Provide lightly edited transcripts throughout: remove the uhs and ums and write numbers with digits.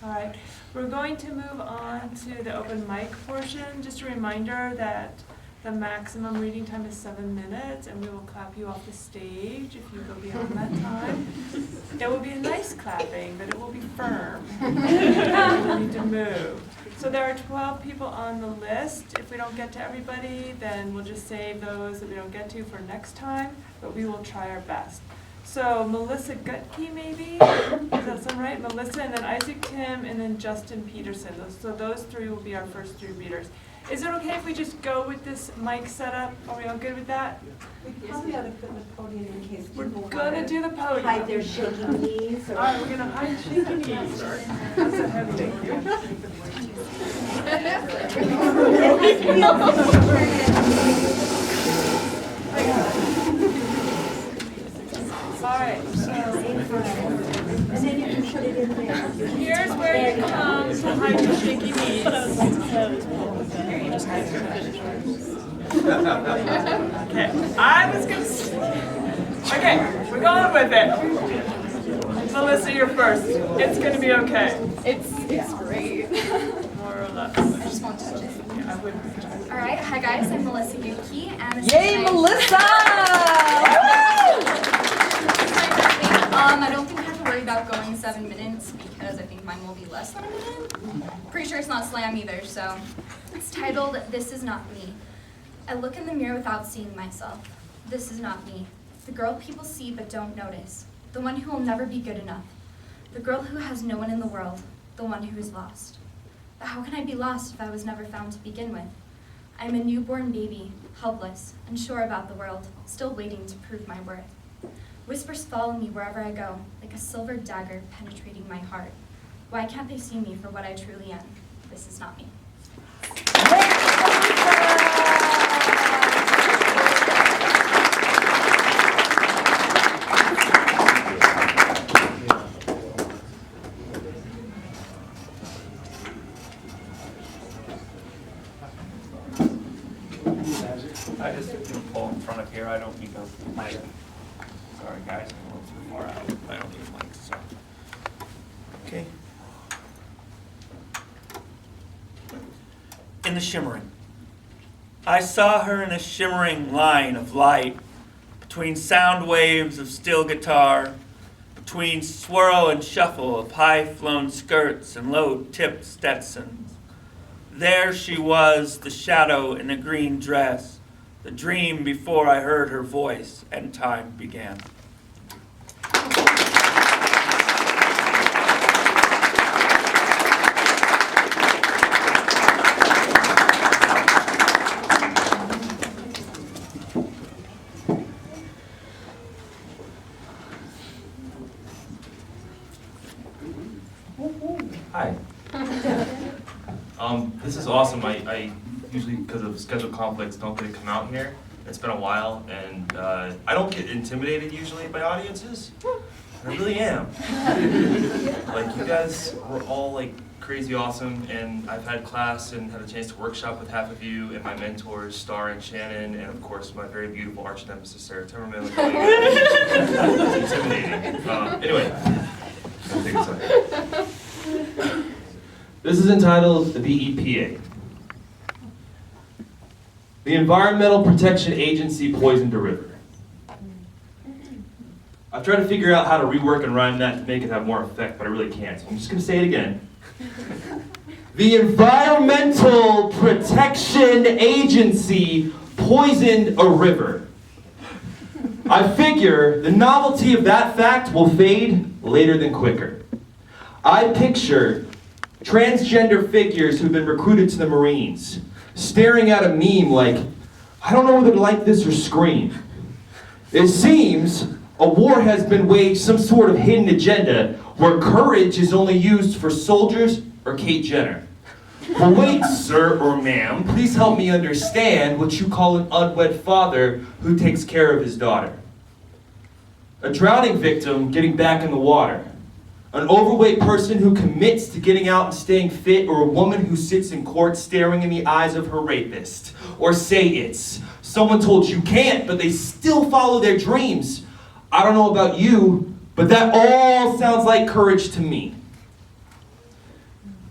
All right, we're going to move on to the open mic portion. Just a reminder that the maximum reading time is 7 minutes, and we will clap you off the stage if you go beyond that time. It will be a nice clapping, but it will be firm. You will need to move. So there are 12 people on the list. If we don't get to everybody, then we'll just save those that we don't get to for next time, but we will try our best. So Melissa Gutke, maybe? Does that sound right? Melissa, and then Isaac Timm, and then Justin Peterson. So those three will be our first three readers. Is it okay if we just go with this mic setup? Are we all good with that? We probably ought to put the podium in case We're people gonna do the podium. hide their shaking knees. All right, we're gonna hide shaky knees. That's a heavy thing. All right, so And then you can put it in there. here's where you come to hide your shaky knees. Okay, okay, we're going with it. Melissa, you're first. It's gonna be okay. It's great. More or less. I just won't touch it. Yeah, I wouldn't. All right, hi guys, I'm Melissa Gutke, and this Yay, is my Melissa! I don't think I have to worry about going 7 minutes because I think mine will be less than a minute. Pretty sure it's not slam either, so it's titled "This Is Not Me." I look in the mirror without seeing myself. This is not me. The girl people see but don't notice. The one who will never be good enough. The girl who has no one in the world. The one who is lost. But how can I be lost if I was never found to begin with? I am a newborn baby, helpless, unsure about the world, still waiting to prove my worth. Whispers follow me wherever I go, like a silver dagger penetrating my heart. Why can't they see me for what I truly am? This is not me. I just pull in front of here. I don't need a mic. Sorry, guys, I'm a little too far out. I don't need a mic, so. Okay. In the shimmering. I saw her in a shimmering line of light, between sound waves of steel guitar, between swirl and shuffle of high-flown skirts and low-tipped Stetsons. There she was, the shadow in a green dress, the dream before I heard her voice and time began. Hi. This is awesome. I usually, because of schedule conflicts, don't get to come out here. It's been a while, and I don't get intimidated usually by audiences. And I really am. Like, you guys were all like crazy awesome, and I've had class and had a chance to workshop with half of you, and my mentors, Star and Shannon, and of course my very beautiful arch nemesis, Sarah Timmerman. It's intimidating. Anyway, I'll take a second. This is entitled the BEPA. The Environmental Protection Agency poisoned a river. I've tried to figure out how to rework and rhyme that to make it have more effect, but I really can't, so I'm just going to say it again. The Environmental Protection Agency poisoned a river. I figure the novelty of that fact will fade later than quicker. I picture transgender figures who've been recruited to the Marines, staring at a meme like, I don't know whether to like this or scream. It seems a war has been waged, some sort of hidden agenda, where courage is only used for soldiers or Kate Jenner. But wait, sir or ma'am, please help me understand what you call an unwed father who takes care of his daughter. A drowning victim getting back in the water. An overweight person who commits to getting out and staying fit, or a woman who sits in court staring in the eyes of her rapist. Or say it's someone told you can't, but they still follow their dreams. I don't know about you, but that all sounds like courage to me.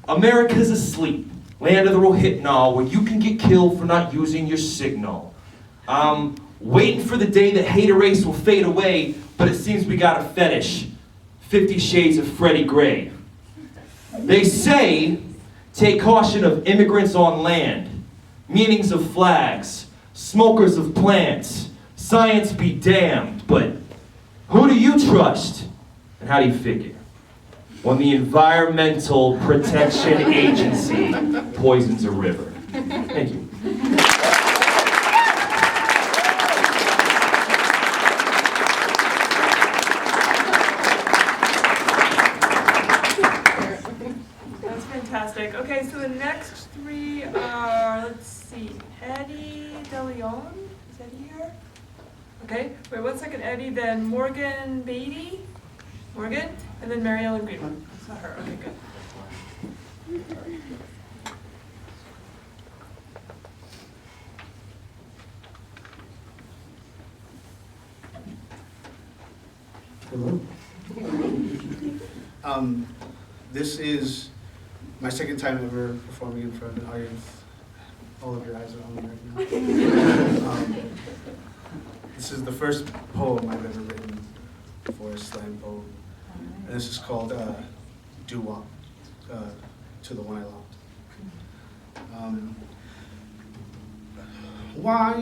America's asleep, land of the Rohypnol, where you can get killed for not using your signal. I'm waiting for the day that hate race will fade away, but it seems we got a fetish. 50 Shades of Freddie Gray. They say, take caution of immigrants on land, meanings of flags, smokers of plants, science be damned, but who do you trust? And how do you figure? When the Environmental Protection Agency poisons a river. Thank you. That's fantastic. Okay, so the next three are, let's see, Eddie DeLeon. Is Eddie here? Okay, wait 1 second, Eddie, then Morgan Beatty. Morgan, and then Mary Ellen Greenwood. It's not her. Okay, good. Hello. This is my second time ever performing in front of an audience. All of your eyes are on me right now. This is the first poem I've ever written for a slam poem. And this is called Doo-Wop, to the one I loved. Why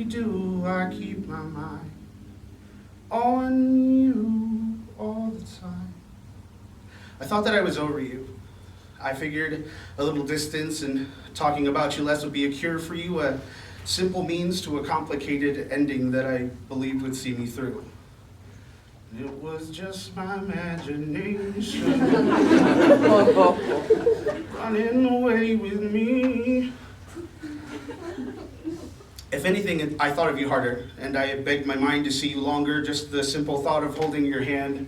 do I keep my mind on you all the time? I thought that I was over you. I figured a little distance and talking about you less would be a cure for you, a simple means to a complicated ending that I believed would see me through. It was just my imagination running away with me. If anything, I thought of you harder, and I begged my mind to see you longer. Just the simple thought of holding your hand.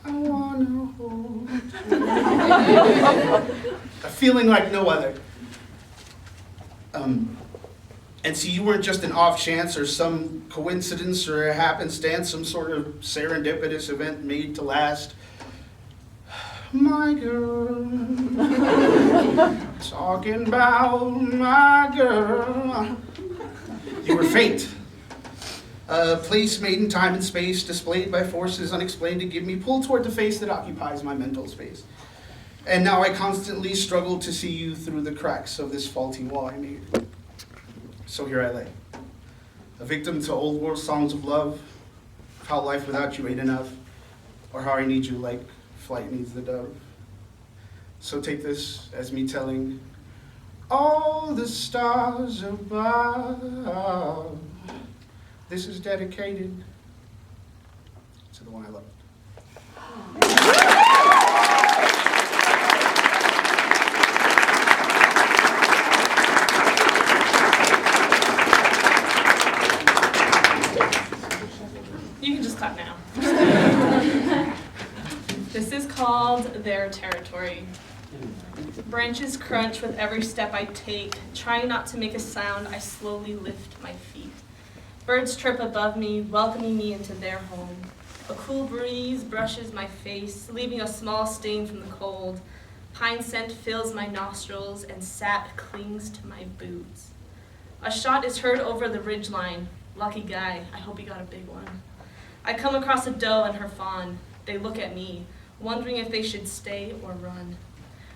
I wanna hold you. A feeling like no other. And see, you weren't just an off chance or some coincidence or a happenstance, some sort of serendipitous event made to last. My girl, talking about my girl. You were fate. A place made in time and space, displayed by forces unexplained to give me pulled toward the face that occupies my mental space. And now I constantly struggle to see you through the cracks of this faulty wall I made. So here I lay, a victim to old world songs of love, of how life without you ain't enough, or how I need you like flight needs the dove. So take this as me telling all the stars above, this is dedicated to the one I love. You can just clap now. This is called Their Territory. Branches crunch with every step I take. Trying not to make a sound, I slowly lift my feet. Birds chirp above me, welcoming me into their home. A cool breeze brushes my face, leaving a small stain from the cold. Pine scent fills my nostrils, and sap clings to my boots. A shot is heard over the ridgeline. Lucky guy, I hope he got a big one. I come across a doe and her fawn. They look at me, wondering if they should stay or run.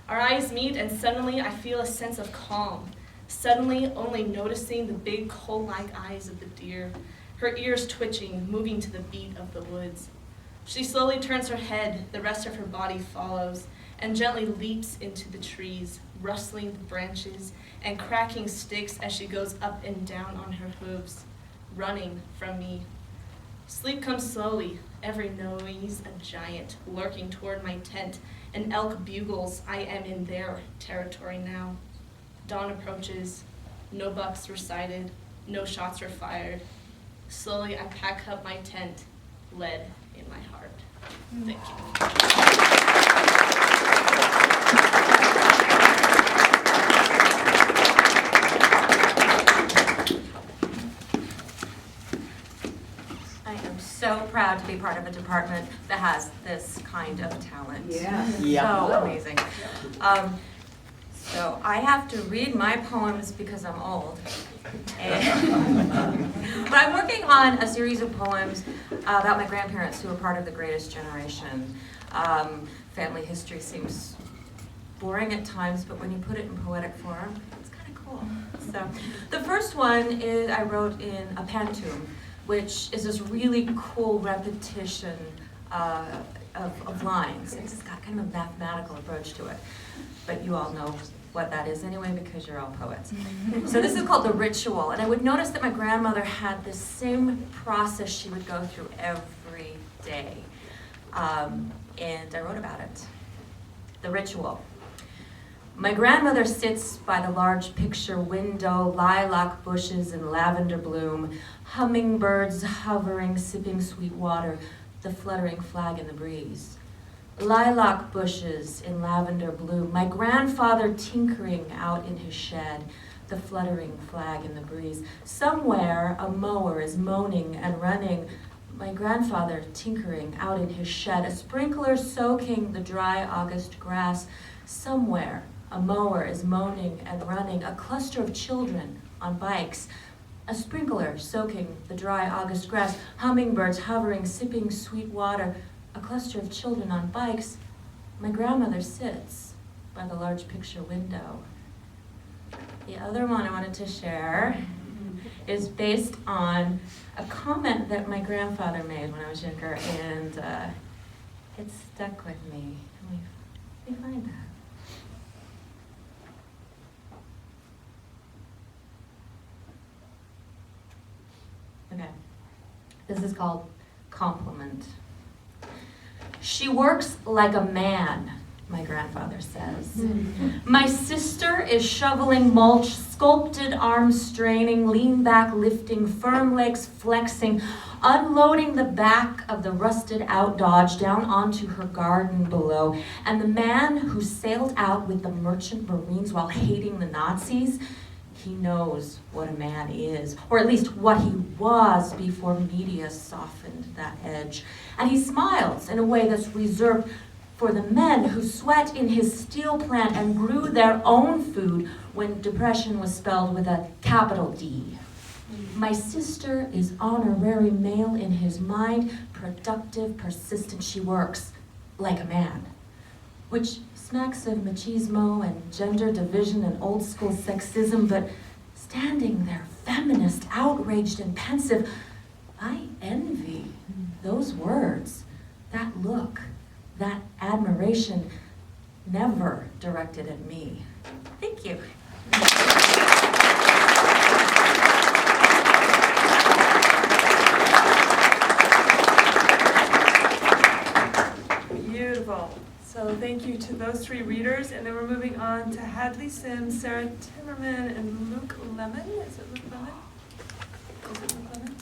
Our eyes meet, and suddenly I feel a sense of calm. Suddenly, only noticing the big coal-like eyes of the deer, her ears twitching, moving to the beat of the woods. She slowly turns her head, the rest of her body follows, and gently leaps into the trees, rustling the branches and cracking sticks as she goes up and down on her hooves, running from me. Sleep comes slowly, every noise a giant, lurking toward my tent. An elk bugles, I am in their territory now. Dawn approaches, no bucks were sighted, no shots were fired. Slowly I pack up my tent, lead in my heart. Thank you. I am so proud to be part of a department that has this kind of talent. Yeah. So amazing. So I have to read my poems because I'm old. But I'm working on a series of poems about my grandparents who were part of the greatest generation. Family history seems boring at times, but when you put it in poetic form, it's kind of cool. So the first one is I wrote in a pantoum, which is this really cool repetition of lines. It's just got kind of a mathematical approach to it. But you all know what that is anyway because you're all poets. So this is called The Ritual, and I would notice that my grandmother had this same process she would go through every day. And I wrote about it. The Ritual. My grandmother sits by the large picture window, lilac bushes in lavender bloom, hummingbirds hovering, sipping sweet water, the fluttering flag in the breeze. Lilac bushes in lavender bloom, my grandfather tinkering out in his shed, the fluttering flag in the breeze. Somewhere a mower is moaning and running, my grandfather tinkering out in his shed, a sprinkler soaking the dry August grass. Somewhere a mower is moaning and running, a cluster of children on bikes, a sprinkler soaking the dry August grass, hummingbirds hovering, sipping sweet water, a cluster of children on bikes. My grandmother sits by the large picture window. The other one I wanted to share is based on a comment that my grandfather made when I was younger, and it stuck with me. Let me find that. Okay. This is called Compliment. She works like a man, my grandfather says. My sister is shoveling mulch, sculpted arms straining, lean back lifting, firm legs flexing, unloading the back of the rusted out Dodge down onto her garden below. And the man who sailed out with the merchant marines while hating the Nazis, he knows what a man is, or at least what he was before media softened that edge. And he smiles in a way that's reserved for the men who sweat in his steel plant and grew their own food when depression was spelled with a capital D. My sister is honorary male in his mind, productive, persistent. She works like a man, which smacks of machismo and gender division and old school sexism, but standing there, feminist, outraged and pensive, I envy those words, that look, that admiration, never directed at me. Thank you. Beautiful. So thank you to those three readers, and then we're moving on to Hadley Sims, Sarah Timmerman, and Luke Lemmon. Is it Luke Lemmon? Is it Luke Lemmon?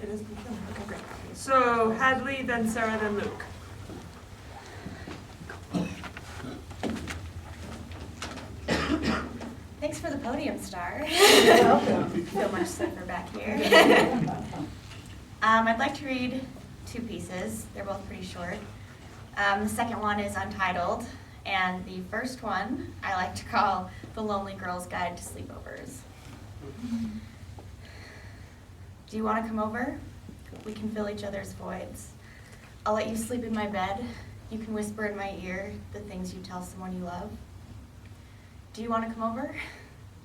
It is Luke Lemmon. Okay, great. So Hadley, then Sarah, then Luke. Thanks for the podium, Star. You're welcome. Feel much safer back here. I'd like to read two pieces. They're both pretty short. The second one is untitled, and the first one I like to call The Lonely Girl's Guide to Sleepovers. Do you want to come over? We can fill each other's voids. I'll let you sleep in my bed. You can whisper in my ear the things you tell someone you love. Do you want to come over?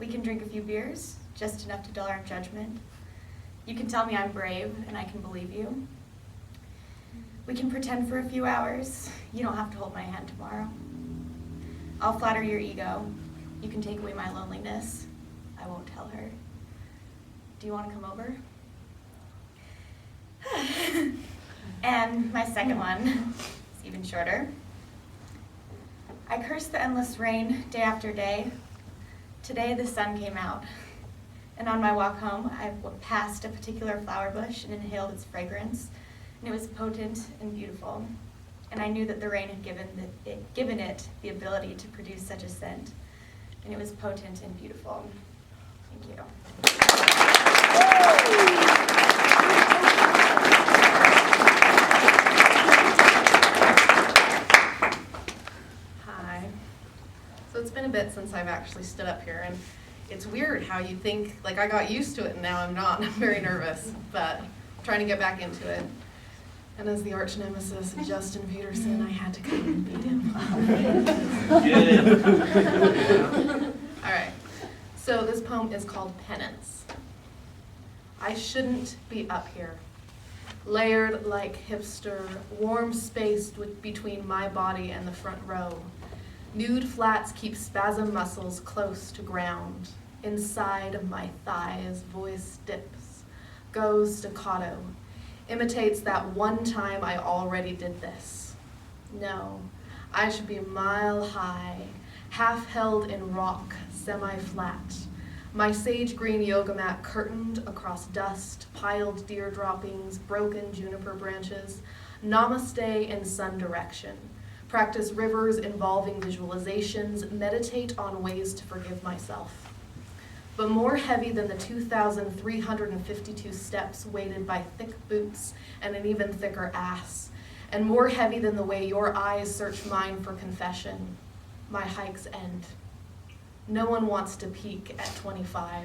We can drink a few beers, just enough to dull our judgment. You can tell me I'm brave, and I can believe you. We can pretend for a few hours. You don't have to hold my hand tomorrow. I'll flatter your ego. You can take away my loneliness. I won't tell her. Do you want to come over? And my second one is even shorter. I curse the endless rain day after day. Today the sun came out, and on my walk home I passed a particular flower bush and inhaled its fragrance, and it was potent and beautiful. And I knew that the rain had given it the ability to produce such a scent, and it was potent and beautiful. Thank you. it's been a bit since I've actually stood up here, and it's weird how you think, like, I got used to it and now I'm not. I'm very nervous, but I'm trying to get back into it. And as the arch nemesis of Justin Peterson, I had to come and beat him. All right, so this poem is called Penance. I shouldn't be up here, layered like hipster, warm spaced between my body and the front row. Nude flats keep spasm muscles close to ground. Inside of my thighs, voice dips, goes staccato, imitates that one time I already did this. No, I should be mile high, half held in rock, semi-flat. My sage green yoga mat curtained across dust, piled deer droppings, broken juniper branches. Namaste in sun direction. Practice rivers involving visualizations, meditate on ways to forgive myself. But more heavy than the 2,352 steps weighted by thick boots and an even thicker ass, and more heavy than the way your eyes search mine for confession, my hikes end. No one wants to peak at 25.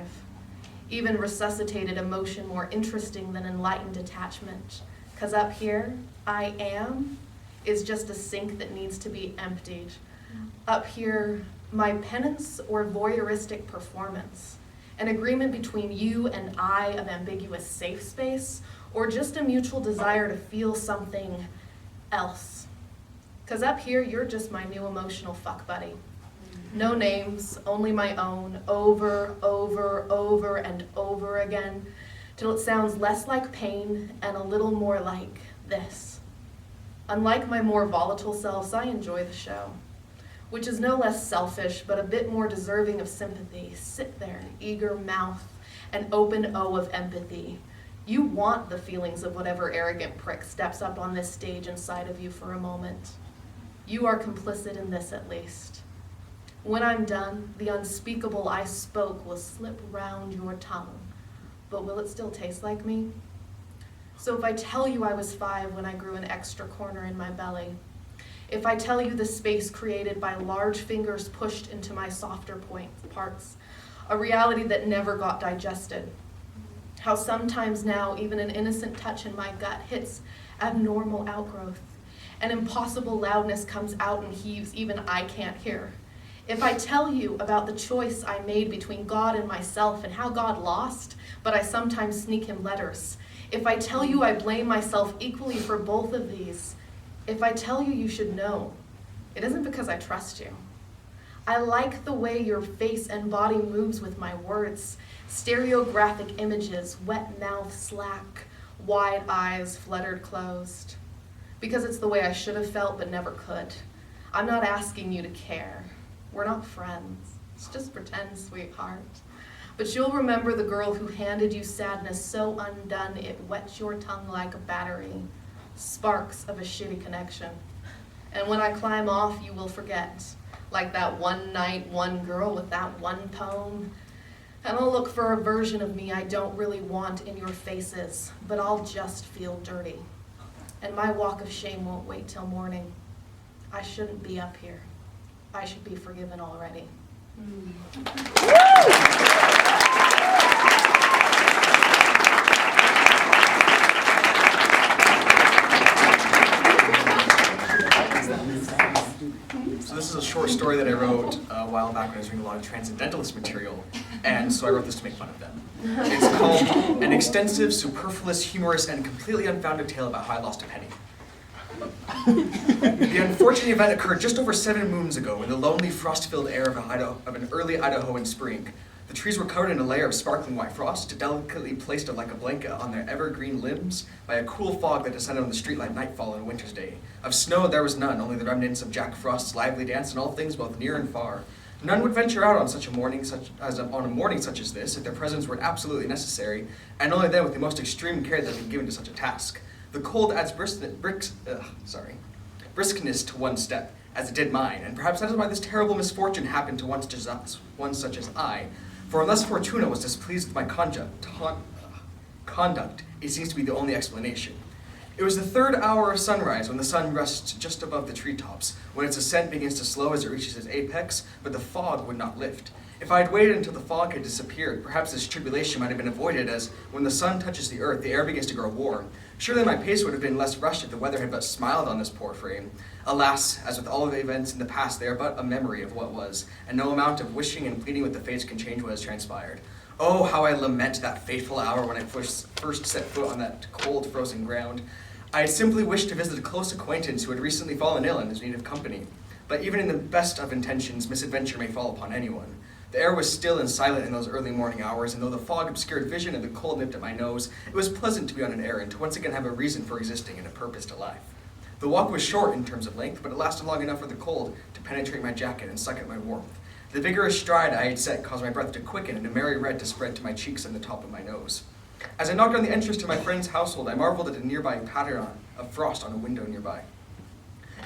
Even resuscitated emotion more interesting than enlightened attachment. 'Cause up here, I am is just a sink that needs to be emptied. Up here, my penance or voyeuristic performance, an agreement between you and I of ambiguous safe space, or just a mutual desire to feel something else. 'Cause up here, you're just my new emotional fuck buddy. No names, only my own, over, and over again, till it sounds less like pain and a little more like this. Unlike my more volatile selves, I enjoy the show, which is no less selfish, but a bit more deserving of sympathy. Sit there, eager mouth, an open O of empathy. You want the feelings of whatever arrogant prick steps up on this stage inside of you for a moment. You are complicit in this, at least. When I'm done, the unspeakable I spoke will slip round your tongue, but will it still taste like me? So if I tell you I was 5 when I grew an extra corner in my belly, if I tell you the space created by large fingers pushed into my softer parts, a reality that never got digested, how sometimes now even an innocent touch in my gut hits abnormal outgrowth, an impossible loudness comes out and heaves even I can't hear. If I tell you about the choice I made between God and myself and how God lost, but I sometimes sneak him letters, if I tell you I blame myself equally for both of these, if I tell you you should know, it isn't because I trust you. I like the way your face and body moves with my words, stereographic images, wet mouth slack, wide eyes fluttered closed. Because it's the way I should have felt but never could. I'm not asking you to care. We're not friends. It's just pretend, sweetheart. But you'll remember the girl who handed you sadness so undone it wets your tongue like a battery. Sparks of a shitty connection. And when I climb off, you will forget. Like that one night, one girl with that one poem. And I'll look for a version of me I don't really want in your faces, but I'll just feel dirty. And my walk of shame won't wait till morning. I shouldn't be up here. I should be forgiven already. So this is a short story that I wrote a while back when I was reading a lot of transcendentalist material, and so I wrote this to make fun of them. It's called An Extensive, Superfluous, Humorous, and Completely Unfounded Tale About How I Lost a Penny. The unfortunate event occurred just over 7 moons ago in the lonely, frost-filled air of an early Idahoan spring. The trees were covered in a layer of sparkling white frost, delicately placed like a blanket on their evergreen limbs by a cool fog that descended on the street like nightfall on a winter's day. Of snow there was none, only the remnants of Jack Frost's lively dance and all things both near and far. None would venture out on a morning such as this if their presence were absolutely necessary, and only then with the most extreme care that had been given to such a task. The cold adds briskness to one's step, as it did mine, and perhaps that is why this terrible misfortune happened to one such as I. For unless Fortuna was displeased with my conduct, it seems to be the only explanation. It was the 3rd hour of sunrise when the sun rests just above the treetops, when its ascent begins to slow as it reaches its apex, but the fog would not lift. If I had waited until the fog had disappeared, perhaps this tribulation might have been avoided, as when the sun touches the earth, the air begins to grow warm. Surely my pace would have been less rushed if the weather had but smiled on this poor frame. Alas, as with all of the events in the past, they are but a memory of what was, and no amount of wishing and pleading with the fates can change what has transpired. Oh, how I lament that fateful hour when I first set foot on that cold, frozen ground. I had simply wished to visit a close acquaintance who had recently fallen ill and was in need of company. But even in the best of intentions, misadventure may fall upon anyone. The air was still and silent in those early morning hours, and though the fog obscured vision and the cold nipped at my nose, it was pleasant to be on an errand, to once again have a reason for existing and a purpose to life. The walk was short in terms of length, but it lasted long enough for the cold to penetrate my jacket and suck at my warmth. The vigorous stride I had set caused my breath to quicken and a merry red to spread to my cheeks and the top of my nose. As I knocked on the entrance to my friend's household, I marveled at a nearby pattern of frost on a window nearby.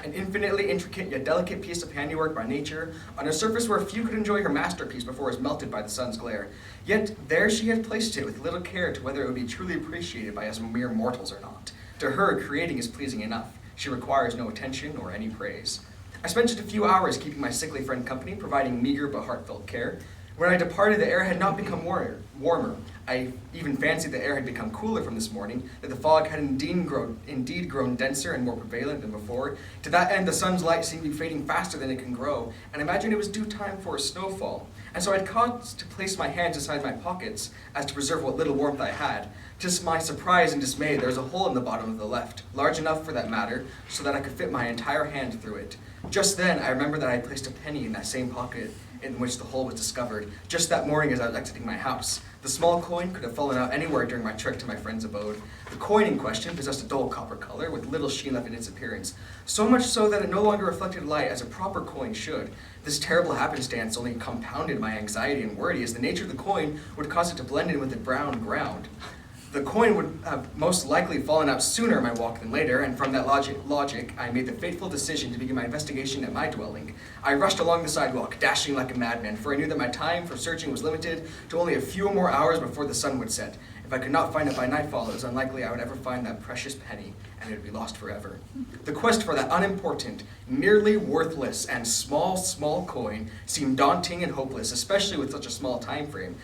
An infinitely intricate yet delicate piece of handiwork by nature, on a surface where few could enjoy her masterpiece before it was melted by the sun's glare. Yet there she had placed it with little care to whether it would be truly appreciated by us mere mortals or not. To her, creating is pleasing enough. She requires no attention or any praise. I spent just a few hours keeping my sickly friend company, providing meager but heartfelt care. When I departed, the air had not become warmer. I even fancied the air had become cooler from this morning, that the fog had indeed grown denser and more prevalent than before. To that end, the sun's light seemed to be fading faster than it can grow, and I imagined it was due time for a snowfall. And so I had caused to place my hands inside my pockets, as to preserve what little warmth I had. To my surprise and dismay, there was a hole in the bottom of the left, large enough for that matter, so that I could fit my entire hand through it. Just then, I remembered that I had placed a penny in that same pocket in which the hole was discovered, just that morning as I was exiting my house. The small coin could have fallen out anywhere during my trek to my friend's abode. The coin in question possessed a dull copper color, with little sheen left in its appearance, so much so that it no longer reflected light as a proper coin should. This terrible happenstance only compounded my anxiety and worry, as the nature of the coin would cause it to blend in with the brown ground. The coin would have most likely fallen out sooner in my walk than later, and from that logic, I made the fateful decision to begin my investigation at my dwelling. I rushed along the sidewalk, dashing like a madman, for I knew that my time for searching was limited to only a few more hours before the sun would set. If I could not find it by nightfall, it was unlikely I would ever find that precious penny, and it would be lost forever. The quest for that unimportant, nearly worthless, and small coin seemed daunting and hopeless, especially with such a small time frame.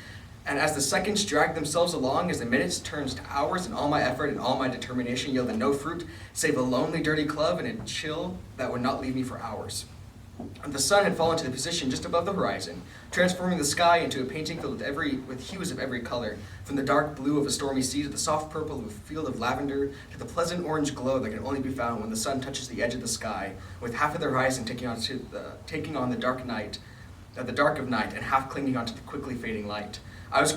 And as the seconds dragged themselves along, as the minutes turned to hours, and all my effort and all my determination yielded no fruit, save a lonely, dirty club and a chill that would not leave me for hours. The sun had fallen to the position just above the horizon, transforming the sky into a painting filled with hues of every color, from the dark blue of a stormy sea to the soft purple of a field of lavender, to the pleasant orange glow that can only be found when the sun touches the edge of the sky, with half of the horizon taking on the dark of night, and half clinging onto the quickly fading light. I was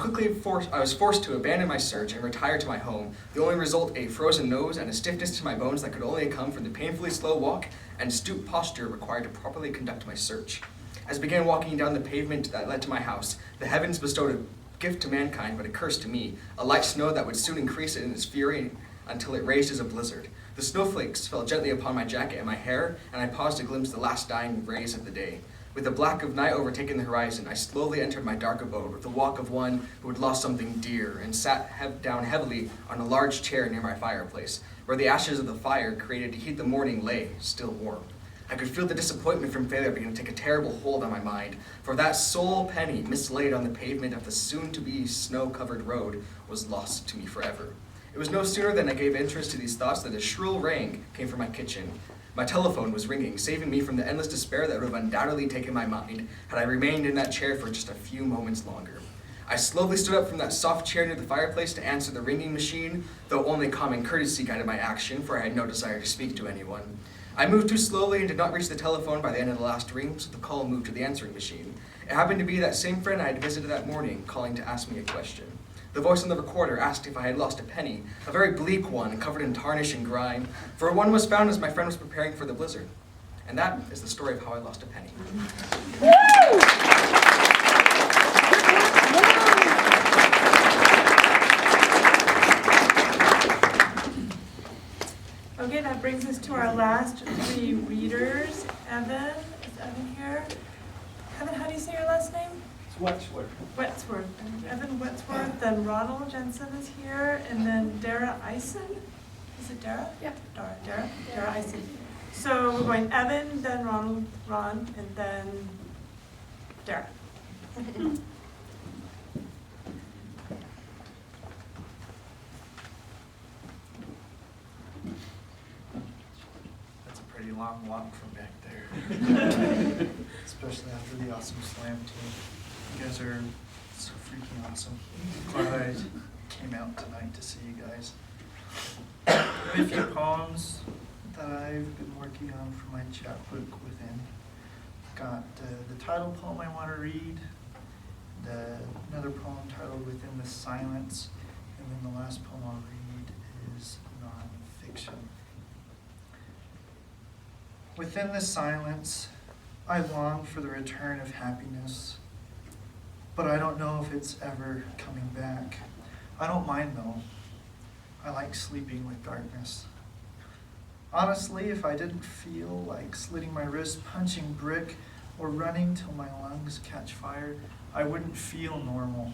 forced to abandon my search and retire to my home, the only result a frozen nose and a stiffness to my bones that could only come from the painfully slow walk and stooped posture required to properly conduct my search. As I began walking down the pavement that led to my house, the heavens bestowed a gift to mankind, but a curse to me, a light snow that would soon increase in its fury until it raged as a blizzard. The snowflakes fell gently upon my jacket and my hair, and I paused to glimpse the last dying rays of the day. With the black of night overtaking the horizon, I slowly entered my dark abode with the walk of one who had lost something dear, and sat down heavily on a large chair near my fireplace, where the ashes of the fire created to heat the morning lay, still warm. I could feel the disappointment from failure begin to take a terrible hold on my mind, for that sole penny mislaid on the pavement of the soon-to-be snow-covered road was lost to me forever. It was no sooner than I gave interest to these thoughts that a shrill ring came from my kitchen. My telephone was ringing, saving me from the endless despair that would have undoubtedly taken my mind had I remained in that chair for just a few moments longer. I slowly stood up from that soft chair near the fireplace to answer the ringing machine, though only common courtesy guided my action, for I had no desire to speak to anyone. I moved too slowly and did not reach the telephone by the end of the last ring, so the call moved to the answering machine. It happened to be that same friend I had visited that morning, calling to ask me a question. The voice on the recorder asked if I had lost a penny, a very bleak one, covered in tarnish and grime, for one was found as my friend was preparing for the blizzard. And that is the story of how I lost a penny. Okay, that brings us to our last three readers. Evan, is Evan here? Evan, how do you say your last name? Waechtler. Evan Waechtler, then Ronald Jensen is here, and then Dara Isom. Is it Dara? Yep. Dara, Isom. So we're going Evan, then Ronald, Ron, and then Dara. That's a pretty long walk from back there. Especially after the awesome slam team. You guys are so freaking awesome. Glad I came out tonight to see you guys. I have a few poems that I've been working on for my chapbook within. Got the title poem I want to read, another poem titled Within the Silence, and then the last poem I'll read is nonfiction. Within the silence, I long for the return of happiness, but I don't know if it's ever coming back. I don't mind though. I like sleeping with darkness. Honestly, if I didn't feel like slitting my wrist, punching brick, or running till my lungs catch fire, I wouldn't feel normal.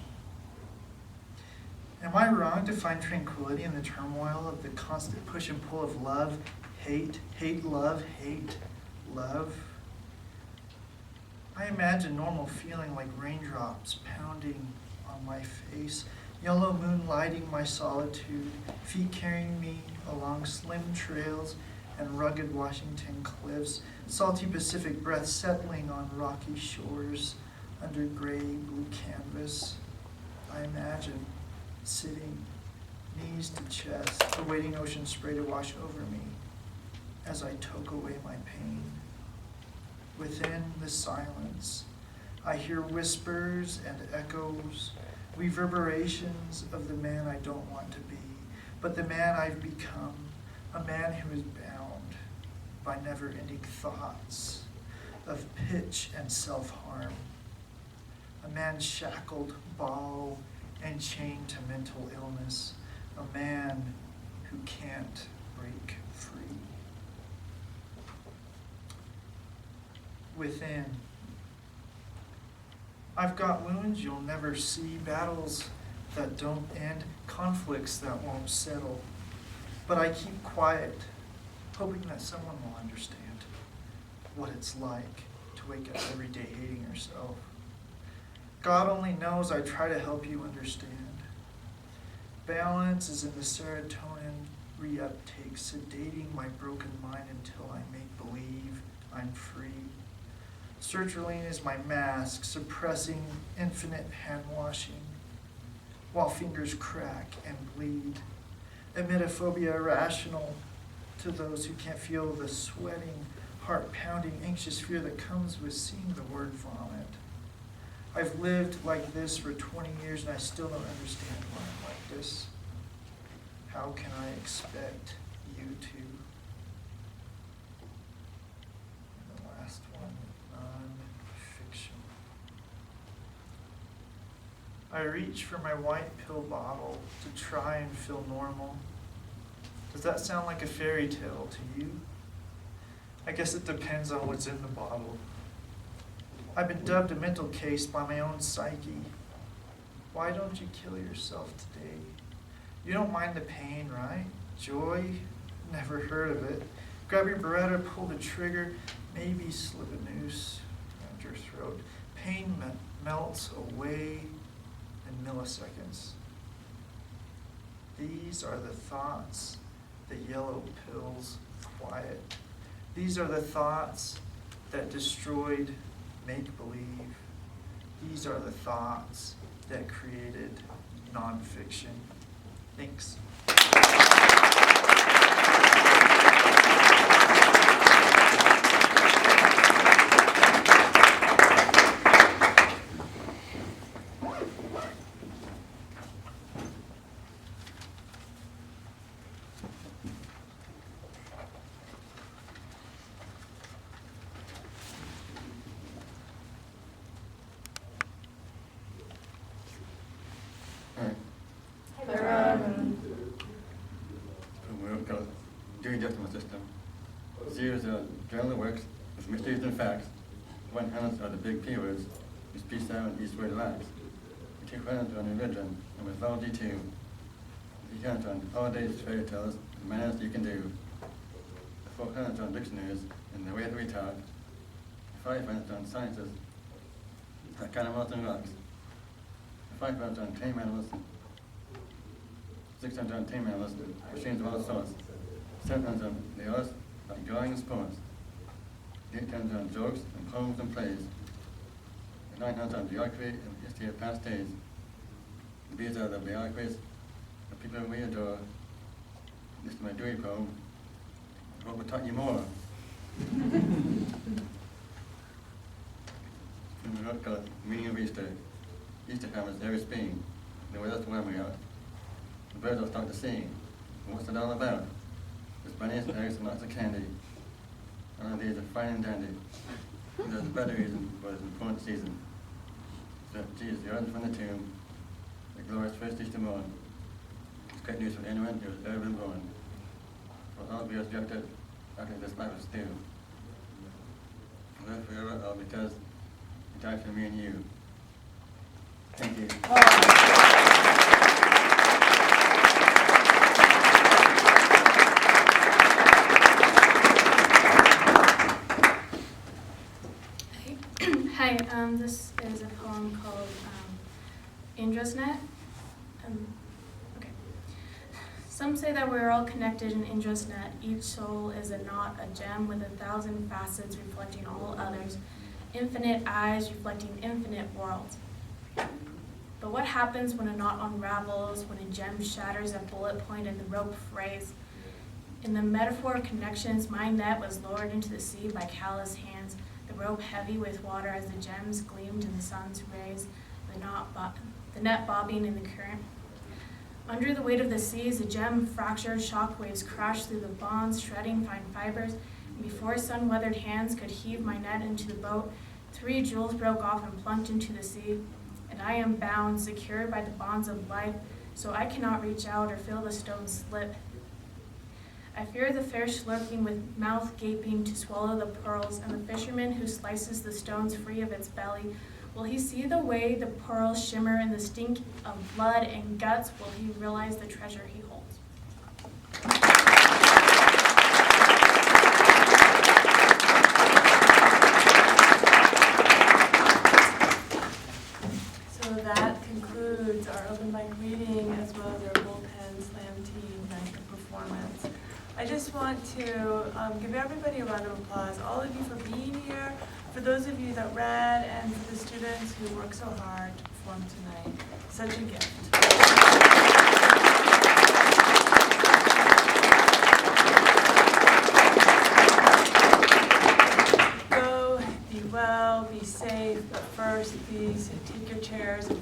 Am I wrong to find tranquility in the turmoil of the constant push and pull of love, hate, love, hate, love? I imagine normal feeling like raindrops pounding on my face, yellow moon lighting my solitude, feet carrying me along slim trails and rugged Washington cliffs, salty Pacific breath settling on rocky shores under gray blue canvas. I imagine sitting, knees to chest, awaiting ocean spray to wash over me as I toke away my pain. Within the silence, I hear whispers and echoes, reverberations of the man I don't want to be, but the man I've become, a man who is bound by never-ending thoughts of pitch and self-harm, a man shackled, ball, and chained to mental illness, a man who can't break free. Within, I've got wounds you'll never see, battles that don't end, conflicts that won't settle. But I keep quiet, hoping that someone will understand what it's like to wake up every day hating yourself. God only knows I try to help you understand. Balance is in the serotonin reuptake, sedating my broken mind until I make believe I'm free. Sertraline is my mask, suppressing infinite hand washing, while fingers crack and bleed. Emetophobia irrational to those who can't feel the sweating, heart-pounding, anxious fear that comes with seeing the word vomit. I've lived like this for 20 years and I still don't understand why I'm like this. How can I expect you to? And the last one, nonfiction. I reach for my white pill bottle to try and feel normal. Does that sound like a fairy tale to you? I guess it depends on what's in the bottle. I've been dubbed a mental case by my own psyche. Why don't you kill yourself today? You don't mind the pain, right? Joy? Never heard of it. Grab your Beretta, pull the trigger, maybe slip a noose around your throat. Pain melts away in milliseconds. These are the thoughts the yellow pills quiet. These are the thoughts that destroyed make-believe. These are the thoughts that created nonfiction. Thanks. During decimal system, series generally works with mysteries and facts. One hands are the big P words, with peace out and eastward lacks. The two hands are religion, and with all D2. The hands on all days fairy tales, the manners you can do, the 400 on dictionaries, and the way that we talk, 500 on sciences, like animals and rocks, 500 on tame animals, 600 on tame animals, machines of all sorts, 700 on the arts, like drawing and sports, 800 on jokes and poems and plays, 900 on geography and history of past days. These are the biographies of people we adore. This is my Dewey poem. What would taught you more? And we wrote called Meaning of Easter. Easter comes every spring. The weather's warming out. The birds will start to sing. And what's it all about? There's bunnies and eggs and lots of candy. All of these are fine and dandy. And there's a better reason for this important season. So, Jesus, the origin from the tomb, the glorious first Easter morn. It's great news for anyone who has ever been born. For all be resurrected after this life of stew. Live forever, all because he died for me and you. Thank you. Hi, this is a poem called Indra's Net. Okay. Some say that we're all connected in Indra's net. Each soul is a knot, a gem with 1,000 facets reflecting all others, infinite eyes reflecting infinite worlds. But what happens when a knot unravels, when a gem shatters at bullet point and the rope frays? In the metaphor of connections, my net was lowered into the sea by callous hands, the rope heavy with water as the gems gleamed in the sun's rays, the net bobbing in the current. Under the weight of the seas, the gem fractured, shockwaves crashed through the bonds, shredding fine fibers, and before sun-weathered hands could heave my net into the boat, 3 jewels broke off and plunked into the sea, and I am bound, secured by the bonds of life, so I cannot reach out or feel the stones slip. I fear the fish lurking with mouth gaping to swallow the pearls, and the fisherman who slices the stones free of its belly. Will he see the way the pearls shimmer in the stink of blood and guts? Will he realize the treasure he holds? So that concludes our open mic reading as well as our bullpen slam team night of performance. I just want to give everybody a round of applause, all of you for being here, for those of you that read, and for the students who worked so hard to perform tonight. Such a gift. Go, be well, be safe, but first please take your chairs and